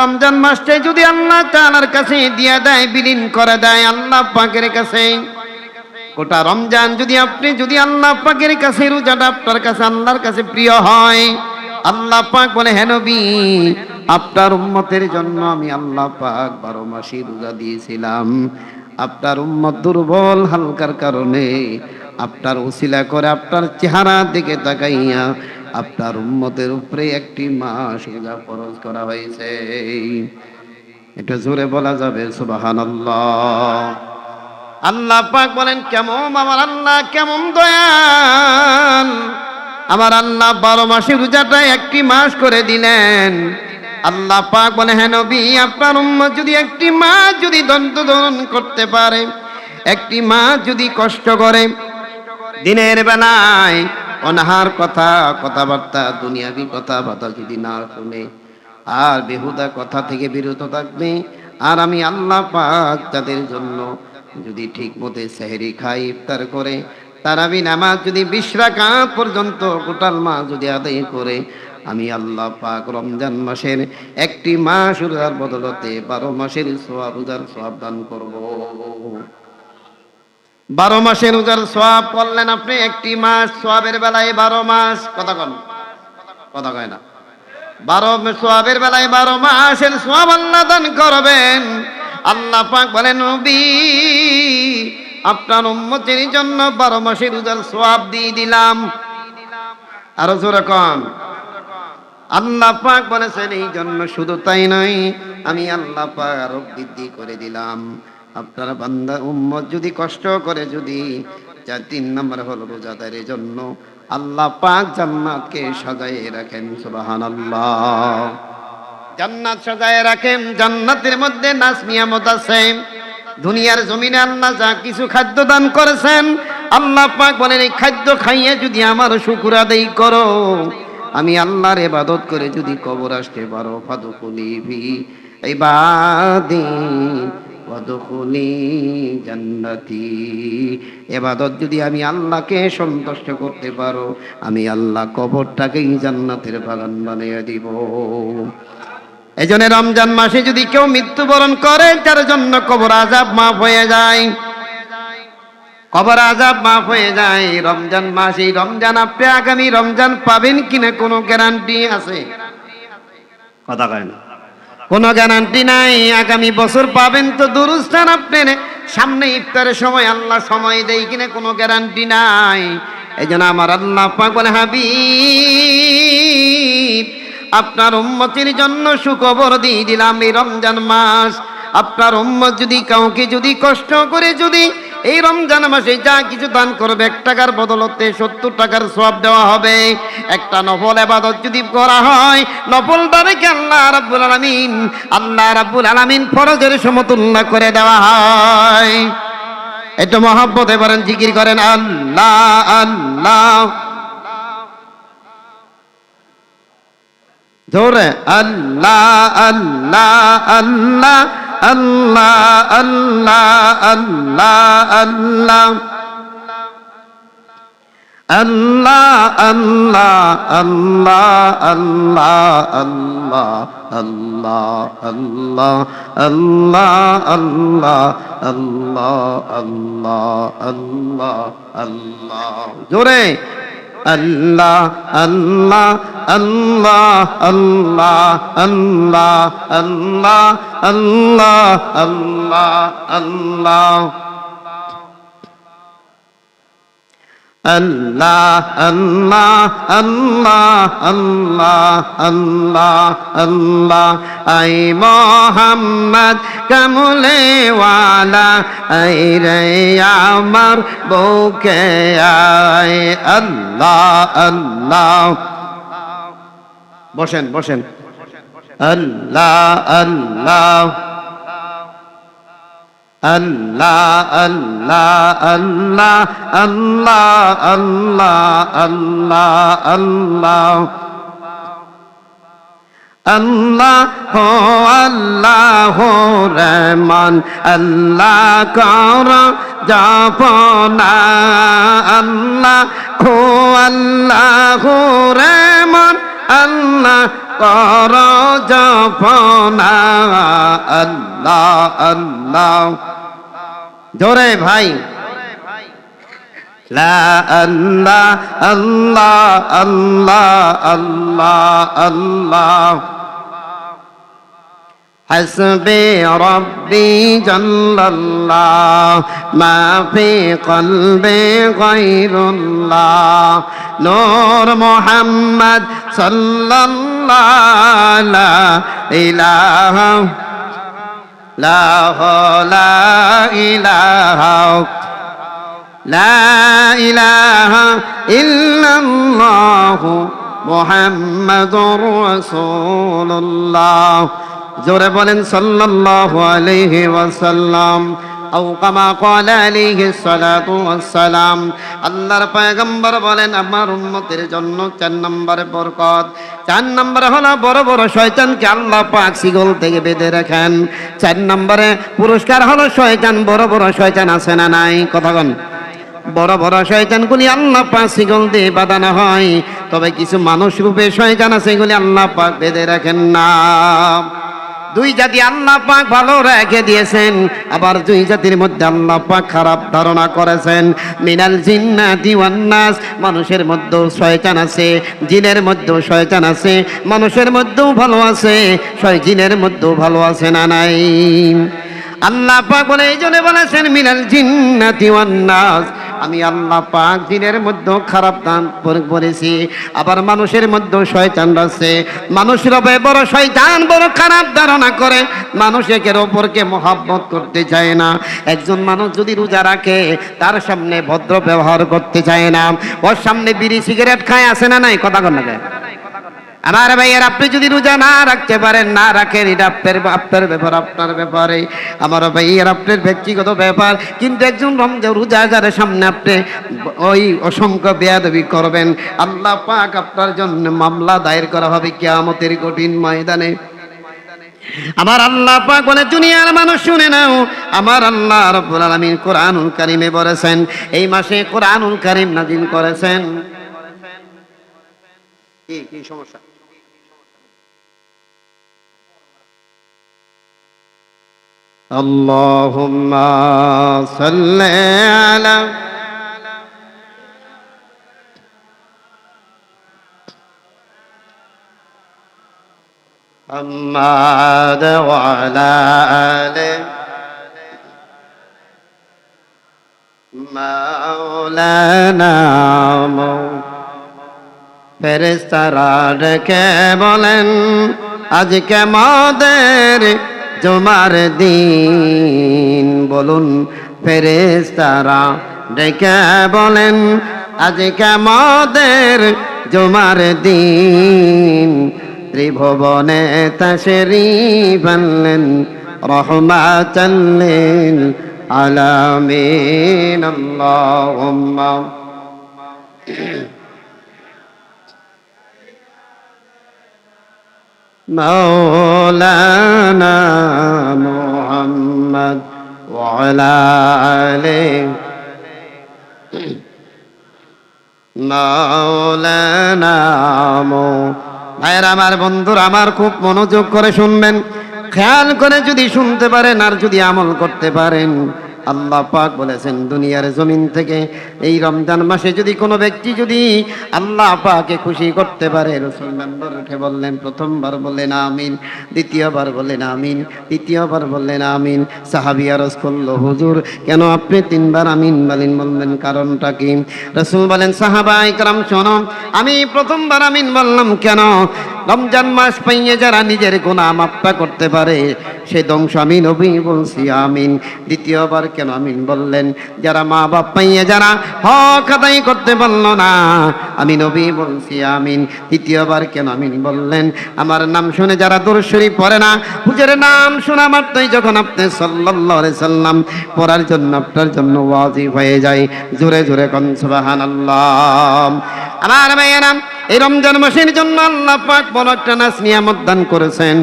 রমজান মাসে যদি আল্লাহ তাআলার কাছে দিয়ে দেয়, বিলীন করে দেয় আল্লাহ পাকের কাছে, গোটা রমজান যদি আল্লাহ পাকের কাছে রোজাটা আপনার কাছে আল্লাহর কাছে প্রিয় হয়, আল্লাহ পাক বলে, হে নবী, আপনার উম্মতের জন্য আমি আল্লাহ পাক 12 মাসই রোজা দিয়েছিলাম। আপনার উম্মত দুর্বল হালকার কারণে আপনার উসিলা করে আপনার চেহারা দিকে তাকাইয়া আপনার উম্মতের উপরে একটি মাস রোজা ফরজ করা হয়েছে। এটা জোরে বলা যাবে সুবহানাল্লাহ। আল্লাহ পাক বলেন, কেমন আমার আল্লাহ, কেমন দয়াল আমার আল্লাহ, 12 মাসের রোজাটা একটি মাস করে দিলেন। আল্লাহ পাক বলে, হে নবী, আপনার উম্মত যদি একটি মাস যদি দণ্ড ধারণ করতে পারে, একটি মাস যদি কষ্ট করে, দিনের বেলায় অনাহার কথাবার্তা দুনিয়াবি কথাবার্তা যদি না শুনে আর বেহুদা কথা থেকে বিরত থাকবে, আর আমি আল্লাহ পাক তাদের জন্য যদি ঠিক মতে সেহরি খাই, ইফতার করে, তারাবি নামাজ যদি 20 রাকাত পর্যন্ত গোটাল মাস যদি আদায় করে, আমি আল্লাহ পাক রমজান মাসের একটি মাস রোজার বদলতে 12 মাসের সওয়াব রোজার সওয়াব দান করব। 12 মাসের রোজার সওয়াব করলেন আপনি, একটি মাস সওয়াবের বেলায় 12 মাস, কথা কয় না, 12 সওয়াবের বেলায় 12 মাসের সওয়াব আল্লাহ দান করবেন। আল্লাহ পাক বলেন, নবী, আপনার উম্মতের জন্য 12 মাসের রোজার সওয়াব দিয়ে দিলাম। আরো জোরে কোন আল্লাহ পাক বলেছেন, এই জন্য শুধু তাই নয়, আমি আল্লাহ পাক আরো বৃদ্ধি করে দিলাম। আপনার বান্দা উম্মত যদি কষ্ট করে, যদি 3 নম্বর হলো রোজাদারের জন্য আল্লাহ পাক জান্নাতকে সাজায়ে রাখেন। সুবহানাল্লাহ। জান্নাত সাজায়ে রাখেন, জান্নাতের মধ্যে নাজ নিয়ামত আছে। দুনিয়ার জমিনে আল্লাহ যা কিছু খাদ্য দান করেছেন, আল্লাহ পাক বলেন, এই খাদ্য খাইয়ে যদি আমার শুকর আদায় করো, আমি আল্লাহর ইবাদত করে যদি কবর আসতে পারো, ফাদখুলি ফি ইবাদি ওয়াদখুলি জান্নাতি, ইবাদত যদি আমি আল্লাহকে সন্তুষ্ট করতে পারো, আমি আল্লাহ কবরটাকেই জান্নাতের বাগান বানিয়ে দিব। এজন্য রমজান মাসে যদি কেউ মৃত্যুবরণ করে, তার জন্য কবর আযাব মাফ হয়ে যায়, কবর আযাব মাফ হয়ে যায়। রমজান মাস, এই রমজান আপনি আগামী রমজান পাবেন কিনা কোনো গ্যারান্টি আছে? কথা কয় না, কোনো গ্যারান্টি নাই। আগামী বছর পাবেন তো দুরুস্থান আপনার সামনে ইফতারের সময় আল্লাহ সময় দেয় কিনা কোনো গ্যারান্টি নাই। এই জন্য আমার আল্লাহ পাক বলে, হাবিব, আপনার উম্মতের জন্য সুখবর দিয়ে দিলাম, এই রমজান মাস আপনার উম্মত যদি কাউকে যদি কষ্ট করে যদি এই রমজান মাসে যা কিছু দান করবে, 1 টাকার বদলতে 70 টাকার সওয়াব দেওয়া হবে। একটা নফল ইবাদত যদি করা হয়, নফলটা রেখে আল্লাহ রাব্বুল আলামিন ফরজের সমতুল্য করে দেওয়া হয়। একটু মহব্বতে বলেন, জিকির করেন আল্লাহ আল্লাহ, জোরে আল্লাহ আল্লাহ আল্লাহ আল্লাহ আল্লাহ আল্লাহ আল্লাহ আল্লাহ আল্লাহ আল্লাহ আল্লাহ আল্লাহ আল্লাহ আল্লাহ আল্লাহ আল্লাহ আল্লাহ আল্লাহ আল্লাহ, জোরে আল্লাহ আল্লাহ আল্লাহ আল্লাহ আল্লাহ আল্লাহ আল্লাহ আল্লাহ আল্লাহ আল্লাহ আল্লাহ আল্লাহ আল্লাহ আল্লাহ আল্লাহ। আই মোহাম্মদ কামলে ওয়ালা, আই রে আমার বুকে আয়, আল্লাহ আল্লাহ। বসেন বসেন, আল্লাহ আল্লাহ আল্লাহ আল্লাহ আল্লাহ আল্লাহ আল্লাহ আল্লাহ আল্লাহ আল্লাহ হো আল্লাহ রহমান, আল্লাহ কর জাপনা, আল্লাহ হো আল্লাহ রহমান, আল্লাহ কর জপনা আল্লাহ আল্লাহ জোরে ভাই লা আল্লাহ আল্লাহ আল্লাহ আল্লাহ আল্লাহ حسبي ربي جل الله ما في قلبي غير الله نور محمد صلى الله لا إله لا إله لا إله إلا الله محمد رسول الله জোরে বলেন সাল্লাল্লাহু আলাইহি ওয়াসাল্লাম আও কামা ক্বালা আলাইহি সালাতু ওয়াসসালাম আল্লাহর পয়গম্বর বলেন আমার উম্মতের জন্য 4 নম্বরে বরকত 4 নম্বরে হলো বড় বড় শয়তানকে আল্লাহ পাক শিকল থেকে বেঁধে রাখেন 4 নম্বরে পুরস্কার হলো শয়তান বড় বড় শয়তান আছে না নাই কথা বলেন বড় বড় শয়তানগুলি আল্লাহ পাক শিকল দিয়ে বাঁধানো হয় তবে কিছু মানুষ রূপে শয়তান আছে এগুলি আল্লাহ পাক বেঁধে রাখেন না দুই জাতি আল্লাহ পাক ভালো রেখে দিয়েছেন আবার দুই জাতির মধ্যে আল্লাহ পাক খারাপ ধারণা করেছেন মিনাল জিন্নাতি ওয়ান নাস মানুষের মধ্যেও শয়তান আছে জিনের মধ্যেও শয়তান আছে মানুষের মধ্যেও ভালো আছে জিনের মধ্যেও ভালো আছে না নাই আল্লাহ পাক বলে এইজন্য বলেছেন মিনাল জিন্নাতি ওয়ান নাস আমি আল্লাহ পাক জিনের মধ্যেও খারাপ দান করেছি আবার মানুষের মধ্যেও শয়তান আছে মানুষের বড় শয়তান বড় খারাপ ধারণা করে মানুষ একের অপরকে মহব্বত করতে চায় না একজন মানুষ যদি রোজা রাখে তার সামনে ভদ্র ব্যবহার করতে চায় না ওর সামনে বিড়ি সিগারেট খায় আসে না নাই কথা কন না আমার ভাইয়ের আপনি যদি রোজা না রাখতে পারেন না রাখেন এটা আপনার ব্যাপার আপনার ব্যাপারে আমার ভাইয়ের আপনার ব্যক্তিগত ব্যাপার কিন্তু একজন রোজাদারের সামনে আপনি ওই অসংখ্য বেয়াদবি করবেন আল্লাহ পাক আপনার জন্য মামলা দায়ের করা হবে কিয়ামতের কঠিন ময়দানে আমার আল্লাহ পাক বলে দুনিয়ার মানুষ শুনে নাও আমার আল্লাহ রাব্বুল আলামিন কোরআনুল কারীমে বলেছেন এই মাসে কোরআনুল কারীম নাযিল করেছেন কি সমস্যা اللهم صل على محمد وعلى آله مولانا ফেরেশতারা ডেকে বলেন আজকে আমাদের জুমার দিন বলুন ফেরেশতারা ডেকে বলেন আজকে আমাদের জুমার দিন ত্রিভুবনে তাশরীফ আনলেন রহমাতাল লিল আলামিন আল্লাহুম্মা مولانا محمد وعلى آله مولانا ভাইরা আমার বন্ধুরা আমার খুব মনোযোগ করে শুনবেন খেয়াল করে যদি শুনতে পারেন আর যদি আমল করতে পারেন আল্লাহ পাক বলেছেন দুনিয়ার জমিন থেকে এই রমজান মাসে যদি কোনো ব্যক্তি যদি আল্লাহ পাককে খুশি করতে পারে রাসূল মেম্বার উঠে বললেন প্রথমবার বললেন আমিন দ্বিতীয়বার বললেন আমিন তৃতীয়বার বললেন আমিন সাহাবী আরজ করল হুজুর কেন আপনি তিনবার আমিন বললেন কারণটা কি রাসূল বলেন সাহাবায়ে کرام শোনো আমি প্রথমবার আমিন বললাম কেন রমজান মাস পাইয়ে যারা নিজের গুনাহ মাফ করতে পারে সেই ধ্বংস আমি নবী বলছি আমিন দ্বিতীয়বার কেন আমিন বললেন যারা মা বাপ পাইয়ে যারা হক আদায় করতে পারলো না আমি নবী বলছি আমিন তৃতীয়বার কেন আমিন বললেন আমার নাম শুনে যারা দরুদ শরীফ পড়ে না হুজুরের নাম শোনা মাত্রই যখন আপনি সাল্লাল্লাহু আলাইহি সাল্লাম পড়ার জন্য আপনার জন্য ওয়াজিব হয়ে যায় জোরে জোরে কোন সুবহানাল্লাহ আমার ভাইয়েরা এই রমজান মাসের জন্য আল্লাহ পাক বড় একটা নিয়ামত দান করেছেন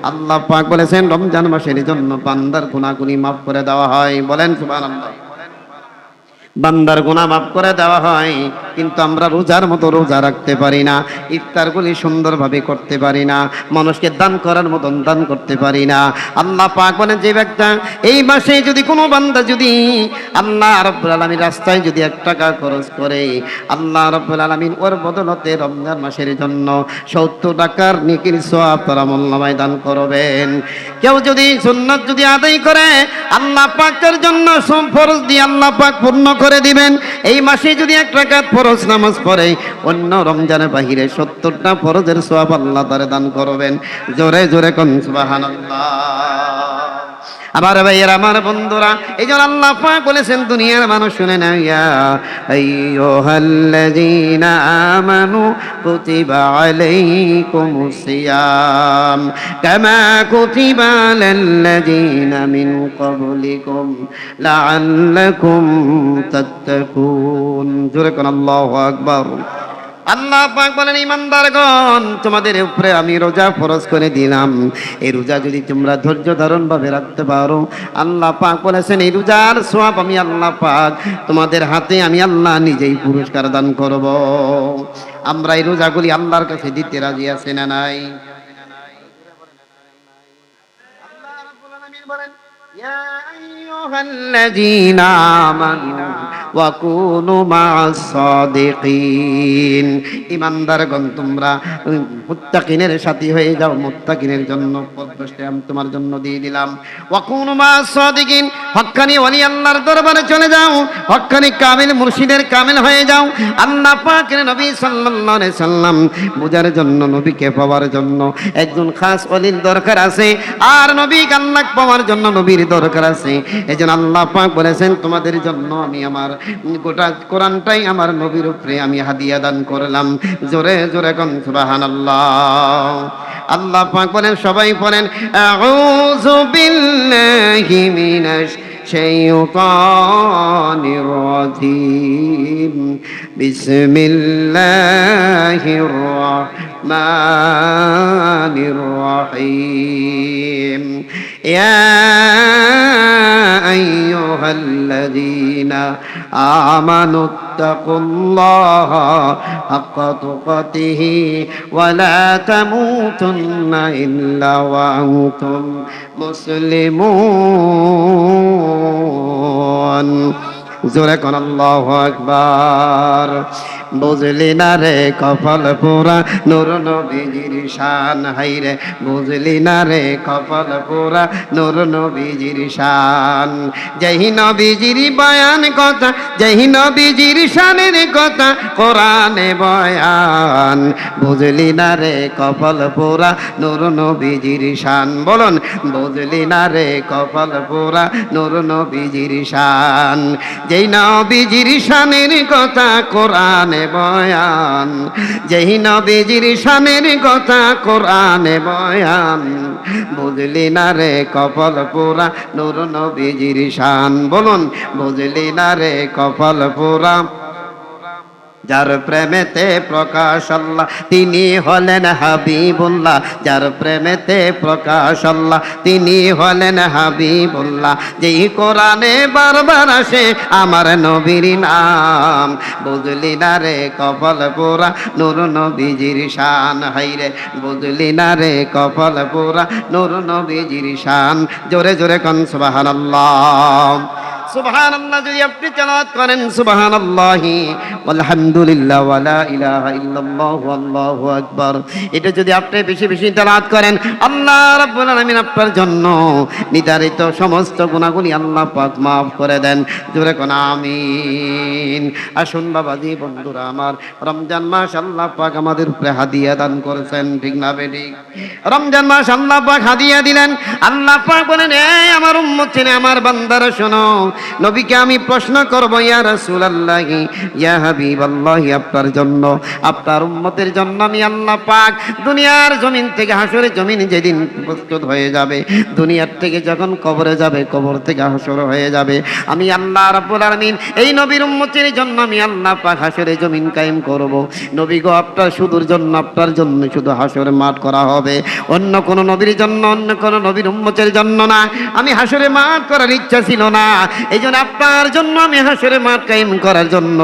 আল্লাহ পাক বলেছেন রমজান মাসের জন্য বান্দার গুনাহগুলি মাফ করে দেওয়া হয় বলেন সুবহানাল্লাহ বান্দার গুনাহ মাফ করে দেওয়া হয় কিন্তু আমরা রোজার মতো রোজা রাখতে পারি না, ইফতারগুলি সুন্দরভাবে করতে পারি না, মানুষকে দান করার মতন দান করতে পারি না। আল্লাহ পাক বলেন, যে ব্যক্তি এই মাসে যদি কোনো বান্দা যদি আল্লাহ রাব্বুল আলামিন রাস্তায় যদি 1 টাকা খরচ করে, আল্লাহ রাব্বুল আলামিন ওর বদলতে রমজান মাসের জন্য 70 টাকার নেকির সওয়াব তার আমলনামায় দান করবেন। কেউ যদি সুন্নাত যদি আদায় করে, আল্লাহ পাকের জন্য সব ফরজ দিয়ে আল্লাহ পাক পূর্ণ করে দিবেন। এই মাসে যদি 1 রাকাত ফরজ নামাজ পড়ে, অন্য রমজানের বাহিরে 70টা ফরজের সওয়াব আল্লাহ তারে দান করবেন। জোরে জোরে কোন সুবহানাল্লাহ। আমার ভাইয়েরা, আমার বন্ধুরা, এই জন্য আল্লাহ পাক বলেছেন, দুনিয়ার মানুষ শুনে নাও, ইয়া আইয়ুহাল্লাযীনা আমানু কুতিবা আলাইকুমুস সিয়াম কামা কুতিবা আলাল্লাযীনা মিন ক্বাবলিকুম লাআল্লাকুম তাত্তাকুন। জোরে কোন আল্লাহু আকবার। আল্লাহ পাক বলেন, ইমানদারগণ, তোমাদের উপরে আমি রোজা ফরজ করে দিলাম। এই রোজা যদি তোমরা ধৈর্য ধারণ ভাবে রাখতে পারো, আল্লাহ পাক বলেছেন এই রোজার সওয়াব আমি আল্লাহ পাক তোমাদের হাতে আমি আল্লাহ নিজেই পুরস্কার দান করব। আমরা এই রোজাগুলি আল্লাহর কাছে দিতে রাজি আছি না নাই? আল্লাহ রাব্বুল আলামিন বলেন, ইয়া আইয়ুহাল্লাযীনা আমানু ওয়া কুনু মা'আস সাদিকিন। ইমানদারগণ, তোমরা মুত্তাকিনের সাথী হয়ে যাও। মুত্তাকিনের জন্য পদ্মশ্রী আমি তোমার জন্য দিয়ে দিলাম। ওয়া কুনু মা'আস সাদিকিন, হক্কানি ওলি আল্লাহর দরবারে চলে যাও, হক্কানি কামিল মুর্শিদের কামিল হয়ে যাও। আল্লাহ পাকের নবী সাল্লাল্লাহু আলাইহি সাল্লাম বুঝার জন্য, নবীকে পাওয়ার জন্য একজন খাস ওলির দরকার আছে, আর নবী আল্লাহ পাওয়ার জন্য নবীর দরকার আছে। এজন্য আল্লাহ পাক বলেছেন, তোমাদের জন্য আমি আমার গোটা কোরআনটাই আমার নবীর উপরে আমি হাদিয়া দান করলাম। জোরে জোরে কোন সুবহানাল্লাহ। আল্লাহ পাক বলেন, সবাই পড়েন, আউযু বিল্লাহি মিনাশ শাইতানির রাজিম, বিসমিল্লাহির রাহমানির রাহিম। ইয়া আইয়ুহাল্লাযীনা আমানুত্তাকুল্লাহা হাক্কা তুকাতিহি ওয়া লা তামুতুন্না ইল্লা ওয়া আনতুম মুসলিমুন। জোরে কোন আল্লাহু আকবার। বুঝলি না রে কপাল পোড়া নূর নবীজির শান, হাইরে বুঝলি না রে কপাল পোড়া নূর নবীজির শান। যেই নবীজির বয়ান কথা, যেই নবীজির শানের কথা কোরআনে বয়ান, বুঝলি না রে কপাল পোড়া নূর নবীজির শান। বলুন, বুঝলি না রে কপাল পোড়া নূর নবীজির শান। যেই নবীজির শানের কথা কোরআনে বয়ান, যেই নবীজির শানের কথা কোরআনে বয়ান, বুঝলি না রে কপাল পোড়া নূর নবীজির শান। বলুন, বুঝলি না রে কপাল পোড়া। যার প্রেমেতে প্রকাশ আল্লাহ তিনি হলেন হাবিবুল্লাহ, যার প্রেমেতে প্রকাশ আল্লাহ তিনি হলেন হাবিবুল্লাহ। যেই কোরআনে বারবার আসে আমার নবীর নাম, বুঝলি না রে কপাল পোড়া নূর নবীজির শান। হাইরে বুঝলি না রে কপাল পোড়া নূর নবীজির শান। জোরে জোরে কোন সুবহানাল্লাহ। সুবহানাল্লাহ যদি আপনি তেলাওয়াত করেন, সুবহানাল্লাহি আলহামদুলিল্লাহ ওয়া লা ইলাহা ইল্লাল্লাহু আল্লাহু আকবার, এটা যদি আপনি বেশি বেশি তেলাওয়াত করেন, আল্লাহ রাব্বুল আলামিন আপনার জন্য নির্ধারিত সমস্ত গুনাহগুলি আল্লাহ পাক maaf করে দেন। জোরে কোন আমিন। আসুন বাবাজি, বন্ধুরা আমার, রমজান মাস আল্লাহ পাক আমাদের উপরে হাদিয়া দান করেছেন, ঠিক না বেঠিক? রমজান মাস আল্লাহ পাক হাদিয়া দিলেন। আল্লাহ পাক বলেন, এই আমার উম্মত ছেলে, আমার বান্দারা শোনো, নবীকে আমি প্রশ্ন করব, ইয়া রাসূলুল্লাহ, ইয়া হাবিবাল্লাহ, আপনার জন্য, আপনার উম্মতের জন্য আমি আল্লাহ পাক দুনিয়ার জমিন থেকে, হাসরের জমিন যেদিন প্রস্তুত হয়ে যাবে, দুনিয়ার থেকে যখন কবরে যাবে, কবর থেকে হাসর হয়ে যাবে, আমি আল্লাহ রাব্বুল আলামিন এই নবীর উম্মতের জন্য আমি আল্লাহ পাক হাসরের জমিন কায়েম করব। নবী গো, আপনার শুধুর জন্য, আপনার জন্য শুধু হাসরের মাঠ করা হবে, অন্য কোন নবীর জন্য, অন্য কোন নবীর উম্মতের জন্য না। আমি হাসরের মাঠ করার ইচ্ছা ছিল না, এই জন্য আপনার জন্য আমি হাসরের মাঠ কায়েম করার জন্য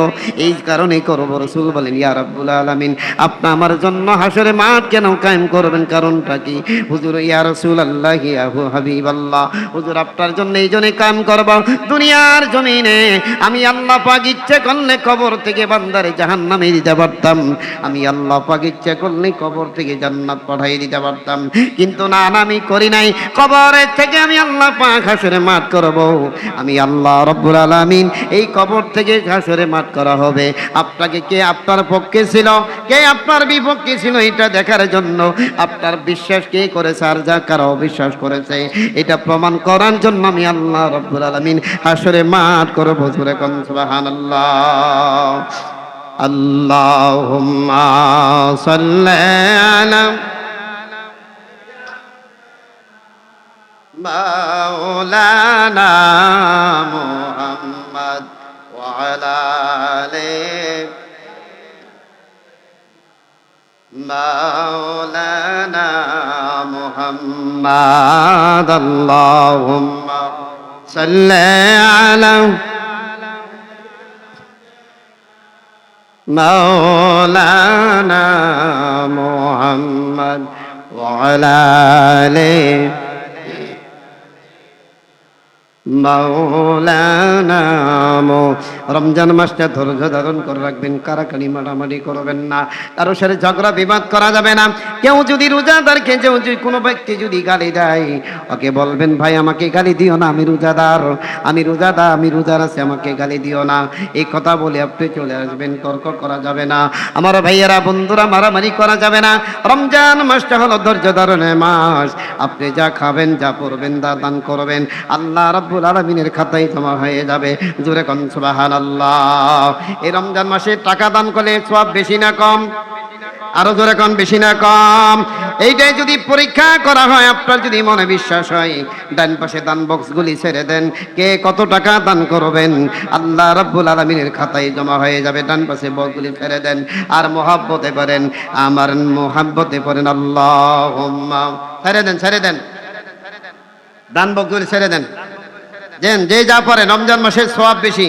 এই কারণেই করব। রাসূল বলেন, ইয়া রাব্বুল আলামিন, আপনি আমার জন্য হাসরের মাঠ কেন কায়েম করবেন, কারণটা কি? হুজুর, ইয়া রাসূলুল্লাহ, ইয়া হাবিবাল্লাহ, হুজুর আপনার জন্য এই জন্য কায়েম করব, দুনিয়ার জমিনে আমি আল্লাহ পাক ইচ্ছে করলে কবর থেকে বান্দারে জাহান্নামে দিতে পারতাম, আমি আল্লাহ পাক ইচ্ছে করলে কবর থেকে জান্নাত পাঠিয়ে দিতে পারতাম, কিন্তু না, আমি করি নাই। কবরের থেকে আমি আল্লাহ পাক হাসরের মাঠ করব। আমি আল্লাহ রাব্বুল আলামিন এই কবর থেকে হাসরের মাঠ করা হবে। আপনাকে কে আপনার পক্ষে ছিল, কে আপনার বিপক্ষে ছিল, এটা দেখার জন্য আপনার বিশ্বাস কে করেছে আর যা কারা অবিশ্বাস করেছে এটা প্রমাণ করার জন্য আমি আল্লাহ রাব্বুল আলামিন হাসরের মাঠ করব। জোরে কোন সুবহানাল্লাহ। আল্লাহুম্মা সাল্লি আলা মাওলানা মুহাম্মদ ওয়া আলা আলিহি মাওলানা মুহাম্মদ। আল্লাহুম্মা সাল্লি আলা মাওলানা মুহাম্মদ ওয়া আলা আলিহি মাওলানা। রমজান মাসটা ধৈর্য ধারণ করে রাখবেন, কারাকানি মারামারি করবেন না, কারো সাথে ঝগড়া বিবাদ করা যাবে না। কেউ যদি রোজাদারকে কোনো ব্যক্তি যদি গালি দেয়, ওকে বলবেন, ভাই আমাকে গালি দিও না, আমি রোজাদার, আমি রোজার আছি, আমাকে গালি দিও না। এই কথা বলে আপনি চলে আসবেন, তর্ক করা যাবে না। আমার ভাইয়েরা বন্ধুরা, মারামারি করা যাবে না। রমজান মাসটা হলো ধৈর্য ধারণের মাস। আপনি যা খাবেন, যা পড়বেন, দান করবেন, আল্লাহ রাব্বুল আলামিনের খাতায় জমা হয়ে যাবে। জোরে কোন সুবহানাল্লাহ। এই রমজান মাসে টাকা দান করলে সওয়াব বেশি না কম? আরো জোরে কোন, বেশি না কম? এইটাই যদি পরীক্ষা করা হয়, আপনার যদি মনে বিশ্বাস হয়, ডান পাশে দান বক্সগুলি ছেড়ে দেন, কে কত টাকা দান করবেন আল্লাহ রাব্বুল আলামিনের খাতায় জমা হয়ে যাবে। ডান পাশে বক্সগুলি ছেড়ে দেন আর মহব্বতে পড়েন, আমার মহব্বতে পড়েন আল্লাহুম্মা। ছেড়ে দেন দান বক্সগুলি ছেড়ে দেন। যে যা পড়ে, রমজান মাসের সওয়াব বেশি।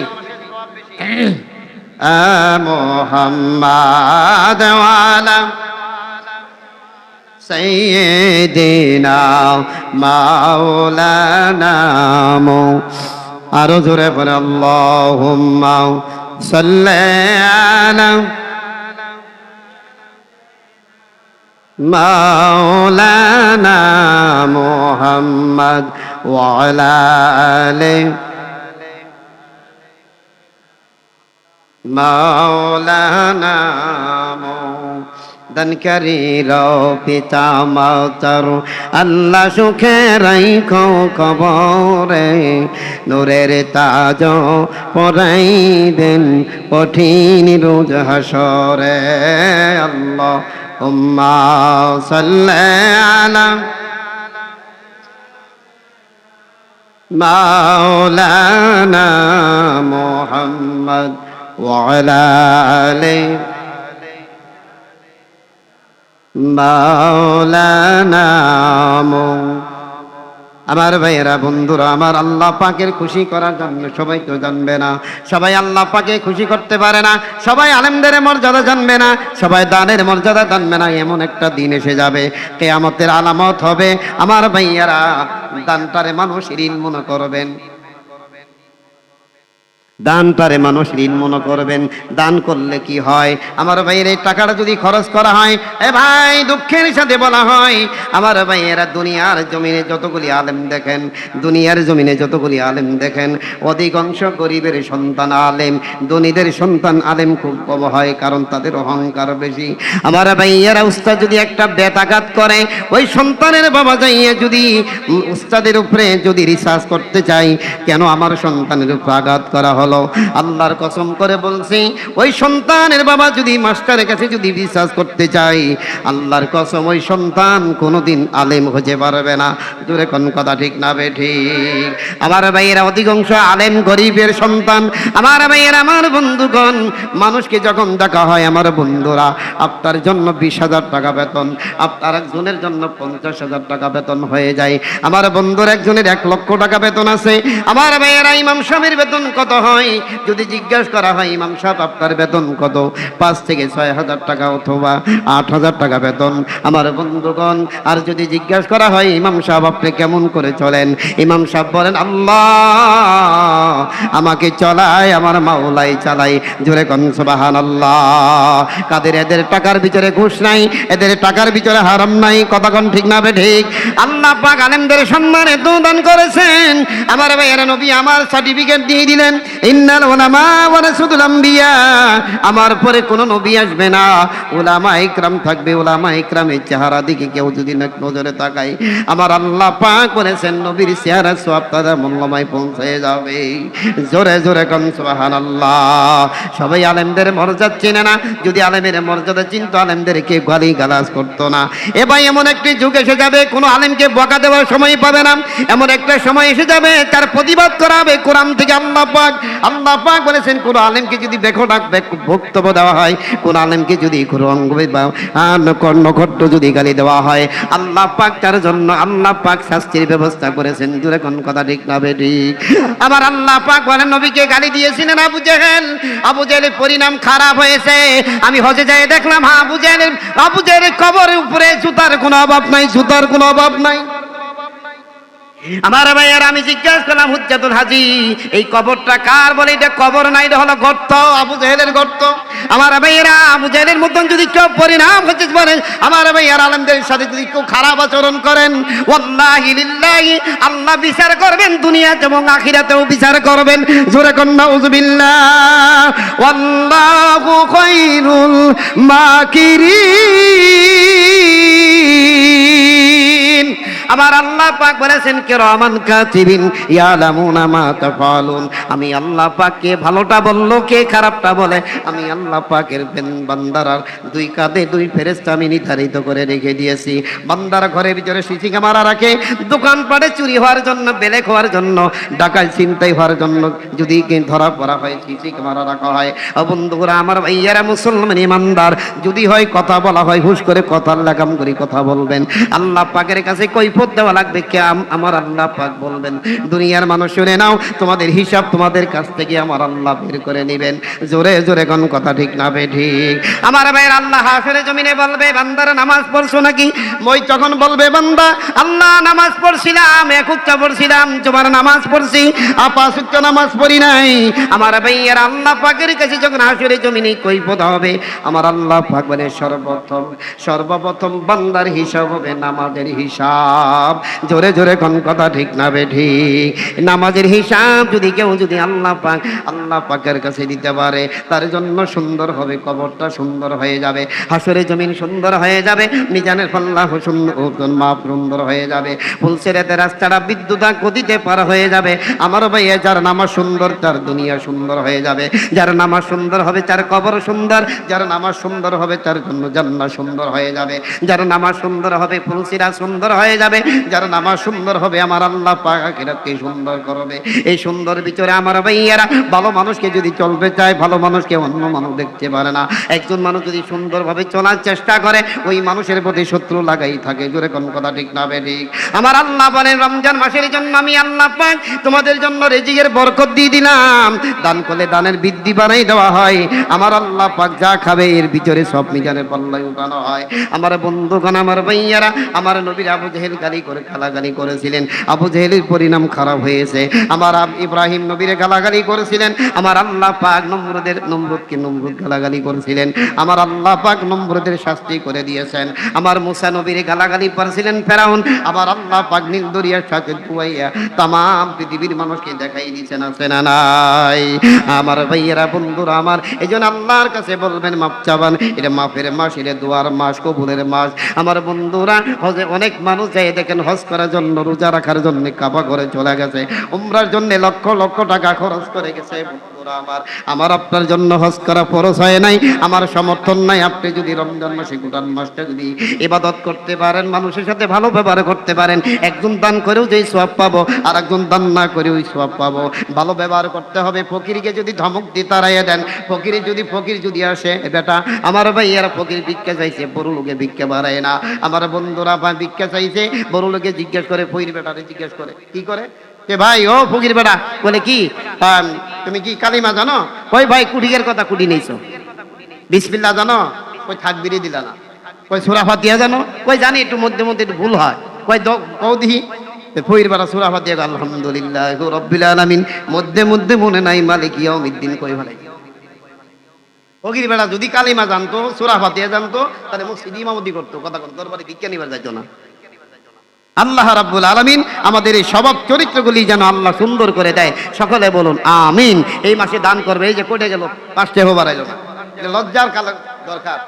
মুহাম্মাদ ওয়া আলা সাইয়্যিদিনা মাওলানা। আরো জোরে পড়ে, আল্লাহুম্মা সাল্লি আলা মাওলানা মুহাম্মদ ওয়া আলা আলিহি মাওলানা। দানকারীর পিতা মাতার আল্লাহ সুখে রাইখো কবরে, নূরের তাজ পরাইবেন কঠিন রোজ হাসরে। আল্লাহুম্মা সাল্লি আলা মাওলানা মুহাম্মদ ওয়া আলা আলিহি মাওলানা। আমার ভাইয়েরা বন্ধুরা আমার, আল্লাহ পাকের খুশি করার জন্য সবাই তো জানবে না, সবাই আল্লাহ পাকে খুশি করতে পারে না, সবাই আলেমদের মর্যাদা জানবে না, সবাই দানের মর্যাদা জানবে না। এমন একটা দিন এসে যাবে, কিয়ামতের আলামত হবে। আমার ভাইয়েরা, দানটারে মানুষ ঋণ মনে করবেন, দানটারে মানুষ ঋণ মনে করবেন। দান করলে কি হয় আমার ভাইয়ের, এই টাকাটা যদি খরচ করা হয়, এ ভাই দুঃখের সাথে বলা হয়, আমার ভাইয়েরা দুনিয়ার জমিনে যতগুলি আলেম দেখেন, দুনিয়ার জমিনে যতগুলি আলেম দেখেন, অধিকাংশ গরিবের সন্তান আলেম, ধনীদের সন্তান আলেম খুব কম হয়, কারণ তাদের অহংকার বেশি। আমার ভাইয়েরা, উস্তাদ যদি একটা বেতাঘাত করে, ওই সন্তানের বাবা যাইয়ে যদি উস্তাদের উপরে যদি রিসার্চ করতে চাই, কেন আমার সন্তানের উপর আঘাত করা হয়, হলো। আল্লাহর কসম করে বলছি, ওই সন্তানের বাবা যদি মাস্টারের কাছে যদি বিশ্বাস করতে চাই, আল্লাহর কসম ওই সন্তান কোনোদিন আলেম হতে পারবে না। জোরে কোন কথা ঠিক না বেঠিক? আমার ভাইয়েরা, অধিকাংশ আলেম গরিবের সন্তান। আমার ভাইয়েরা, আমার বন্ধুগণ, মানুষকে যখন দেখা হয় আমার বন্ধুরা, আপনার জন্য 20,000 টাকা বেতন, আপনার একজনের জন্য 50,000 টাকা বেতন হয়ে যায়। আমার বন্ধুর একজনের 1,00,000 টাকা বেতন আছে। আমার ভাইয়েরা, ইমাম সাহেবের বেতন কত হয় যদি জিজ্ঞাসা করা হয়, ইমাম সাহেব আপনার বেতন কত? 5 থেকে 6,000 টাকা অথবা 8,000 টাকা বেতন। আমার বন্ধুগণ, আর যদি জিজ্ঞাসা করা হয় ইমাম সাহেব আপনি কেমন করে চলেন, ইমাম সাহেব বলেন আল্লাহ আমাকে চলায়, আমার মাওলাই চালাই। জোরে কোন সুবহানাল্লাহ। কাদের এদের টাকার ভিতরে ঘুষ নাই, এদের টাকার ভিতরে হারাম নাই। কথা কোন ঠিক না ঠিক? আল্লাহ পাক আলেমদের সম্মানে দান করেছেন। আমার ভাইয়েরা, নবী আমার সার্টিফিকেট দিয়ে দিলেন, ইন্নাল উলামা ওয়ারাসাতুল আম্বিয়া, আমার পরে কোনো নবী আসবে না, উলামা ইকরাম থাকবে। উলামা ইকরামের চেহারা দিকে কেউ যদি নজরে তাকায়, আমার আল্লাহ পাক বলেছেন নবীর চেহারা সওয়াব তাদের মূল্যময় পৌঁছে যাবে। জোরে জোরে কোন সুবহানাল্লাহ। সবাই আলেমদের মর্যাদা চেনে না। যদি আলেমের মর্যাদা চিনতো, আলেমদেরকে গালি গালাজ করতো না। এ ভাই, এমন একটি যুগ এসে যাবে কোনো আলেমকে বকা দেওয়ার সময় পাবে না। এমন একটা সময় এসে যাবে তার প্রতিবাদ করা হবে কোরআন থেকে। আল্লাহ পাক বলেছেন কোন আলেমকে যদি বেখোটাক বক্তব্য দেওয়া হয়, কোন আলেমকে যদি কোনো অঙ্গবে বা নখট্ট যদি গালি দেওয়া হয়, আল্লাহ পাক তার জন্য আল্লাহ পাক শাস্তির ব্যবস্থা করেছেন। জুড়ে কোন কথা ঠিক না বেঠিক? আমার আল্লাহ পাক বলেন নবীকে গালি দিয়েছিলেন আবু জেহেল। আবু জেহেলের পরিণাম খারাপ হয়েছে। আমি হজে যাই দেখলাম, হ্যাঁ, আবু জেহেলের কবরের উপরে জুতার কোনো অভাব নাই, জুতার কোনো অভাব নাই। আমার ভাইয়ার, আমি জিজ্ঞাসা করলাম হুজ্জাতুল হাজি, এই কবরটা কার? বলে এটা কবর না, এটা হলো গর্ত, আবু জেহেলের গর্ত। আমার ভাইয়েরা, আবু জেহেলের মতন যদি কেউ পরিণাম হচ্ছে বলেন, আমার ভাইয়ার আলেমদের সাথে যদি কেউ খারাপ আচরণ করেন, ওয়াল্লাহি লিল্লাহি, আল্লাহ বিচার করবেন দুনিয়াতে এবং আখিরাতেও বিচার করবেন। জোরে কোন নাউযুবিল্লাহ। ওয়াল্লাহু খায়রুল মাকিরিন। আমার আল্লাহ পাক বলেছেন কিরামান কাতিবিন ইয়ালামুনা মা তাফআলুন। আমি আল্লাহ পাক কে ভালোটা বললো, কে খারাপটা বলে, আমি আল্লাহ পাকের বান্দার দুই কাঁধে দুই ফেরেশতা আমি নির্ধারিত করে রেখে দিয়েছি। বান্দার ঘরের ভিতরে সিসি ক্যামেরা রাখে, দোকানপাটে চুরি হওয়ার জন্য, বেলেক হওয়ার জন্য, ডাকাত ছিনতাই হওয়ার জন্য যদি ধরা পড়া হয় সিসি ক্যামেরা রাখা হয়। বন্ধুরা, আমার ভাইয়ারা, মুসলমান ইমানদার যদি হয়, কথা বলা হয়, হুশ করে কথার লাগাম করে কথা বলবেন। আল্লাহ পাকের কাছে কৈফিয়ত দেওয়া লাগবে কে? আমার আল্লাহ পাক বলবেন। দুনিয়ার মানুষ শুনে নাও, তোমাদের হিসাব তোমাদের কাছ থেকে আমার আল্লাহ বের করে নেবেন। জোরে জোরে কোন কথা ঠিক না বেঠিক? আমার ভাইয়ের, আল্লাহ হাসরে জমিনে বলবে বান্দারা নামাজ পড়ছো নাকি? মই তখন বলবে বান্দা আল্লাহ নামাজ পড়ছিলাম, এক উক্তা পড়ছিলাম, তোমার নামাজ পড়ছি, পাঁচ উক্তা নামাজ পড়ি নাই। আমার ভাইয়ের, আল্লাহ পাকের কাছে যখন হাসরে জমিনে কৈফিয়ত হবে, আমার আল্লাহ পাক বলে সর্বপ্রথম বান্দার হিসাব হবে নামাজের হিসাব। জোরে জোরে কোন কথা ঠিক না বেঠিক? নামাজের হিসাব যদি কেউ যদি আল্লাহ পাকের কাছে দিতে পারে, তার জন্য সুন্দর হবে, কবরটা সুন্দর হয়ে যাবে, হাসরে জমিন সুন্দর হয়ে যাবে, মিজানের পাল্লা মাপ সুন্দর হয়ে যাবে, ফুলসেরাতের রাস্তাটা বিদ্যুৎ গতিতে পার হয়ে যাবে। আমার ভাইয়া, যার নামাজ সুন্দর তার দুনিয়া সুন্দর হয়ে যাবে, যার নামাজ সুন্দর হবে তার কবর সুন্দর, যার নামাজ সুন্দর হবে তার জন্য জান্নাত সুন্দর হয়ে যাবে, যার নামাজ সুন্দর হবে ফুলসিরাত সুন্দর হয়ে যাবে, যার নামাজ সুন্দর হবে আমার আল্লাহ পাক আখিরাতকে সুন্দর করবে। এই সুন্দর ভিতরে আমার ভাইয়ারা, ভালো মানুষকে যদি চলতে চায়, ভালো মানুষকে অন্য মানুষ দেখতে পারে না। একজন মানুষ যদি সুন্দরভাবে চলার চেষ্টা করে, ওই মানুষের প্রতি শত্রু লাগাই থাকে। জোরে কোন কথা ঠিক না বেঠিক? আমার আল্লাহ বলেন রমজান মাসের জন্য আমি আল্লাহ পাক তোমাদের জন্য রিজিকের বরকত দিয়ে দিলাম। দান করলে দানের বৃদ্ধি বাড়াই দেওয়া হয়। আমার আল্লাহ পাক যা খাবে এর ভিতরে সব মিজানের পাল্লায় উঠানো হয়। আমার বন্ধুগণ, আমার ভাইয়ারা, আমার নবীর আবু জেহেল গালাগালি করেছিলেন, আবু জেহেলের পরিণাম খারাপ হয়েছে। আমার ইব্রাহিম নবীর গালাগালি করেছিলেন, আমার আল্লাহ পাক নমরুদকে গালাগালি করেছিলেন, আমার আল্লাহ পাক নমরুদের শাস্তি করে দিয়েছেন। আমার মুসা নবীর গালাগালি করেছিলেন ফেরাউন, আমার আল্লাহ পাক নীল দরিয়ার সাথে কুয়াইয়া তামাম পৃথিবীর মানুষকে দেখাই দিয়েছেন, আছে না নাই? আমার ভাইয়েরা, বন্ধুরা আমার, এই জন্য আল্লাহর কাছে বলবেন মাপ চাবান। এটা মাফের মাস, এটা দোয়ার মাস, কবুলের মাস। আমার বন্ধুরা, হজে অনেক মানুষ যায় দেখেন হজ করার জন্য, রোজা রাখার জন্য কাবা ঘরে চলে গেছে, উমরার জন্য লক্ষ লক্ষ টাকা খরচ করে গেছে। বন্ধুরা আমার আপনার জন্য হজ করা ফরজ হয় নাই, আমার সমর্থন নাই। আপনি যদি রমজান মাসে গোটান মাসটা যদি ইবাদত করতে পারেন, মানুষের সাথে ভালো ব্যবহার করতে পারেন, একজন দান করেও যেই সওয়াব পাবো, আর একজন দান না করেও ওই সওয়াব পাবো। ভালো ব্যবহার করতে হবে। ফকিরকে যদি ধমক দিয়ে তাড়াইয়া দেন, ফকির যদি আসে, বেটা আমার ভাই এরা ফকির ভিক্ষা চাইছে, বড় লোকে ভিক্ষা বাড়ায় না। আমার বন্ধুরা ভাই ভিক্ষা চাইছে, বড় লোকে জিজ্ঞেস করে, ফকির বেটারে জিজ্ঞেস করে, কি করে, কে ভাই ও ফকির বেটা, বলে কি তুমি কি কালিমা জানো? কই ভাই কুটিকের কথা কুটি নেইছো। বিসমিল্লাহ জানো? কই থাকবিরই দিলা না। কই সূরা ফাতিহা জানো? কই জানি, একটু মধ্যে মধ্যে একটু ভুল হয়। কই কও দিহি। ফকির বেটা সূরা ফাতিহা আলহামদুলিল্লাহ রাব্বিল আলামিন মধ্যে মধ্যে মনে নাই মালিক ইয়াউমিদ্দিন কই ভাই। ফকির বেটা যদি কালিমা জানতো, সূরা ফাতিহা জানতো, তাহলে মসজিদে ইমামতি করতো, কথা কথা দরবারে ভিক্ষা নিবার যাইতো না। আল্লাহ রাব্বুল আলামিন আমাদের এই স্বভাব চরিত্রগুলি যেন আল্লাহ সুন্দর করে দেয়। সকলে বলুন আমিন। এই মাসে দান করবে। এই যে কোটে গেল, 5 টাকা বাড়াইলো না, লজ্জার কাল দরকার।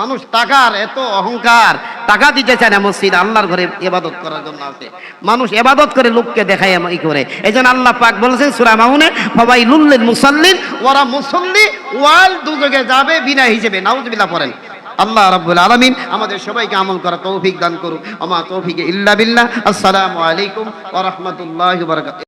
মানুষ টাকার এত অহংকার, টাকা দিতে চায় না। মসজিদ আল্লাহর ঘরে ইবাদত করার জন্য আছে। মানুষ ইবাদত করে লোককে দেখায় এই করে। এজন্য আল্লাহ পাক বলেছেন সূরা মাউনে, ফাওয়াইলুল লিল মুসাল্লিন, ওরা মুসাল্লি ওয়াল দুজকে যাবে বিনা হিসেবে। নাউযুবিল্লাহ পড়েন। আল্লাহ রাব্বুল আলামিন আমাদের সবাইকে আমল করার তৌফিক দান করুন। ওমা তৌফিক ইল্লা বিল্লাহ। আসসালামু আলাইকুম ওয়া রাহমাতুল্লাহি ওয়া বারাকাতুহু।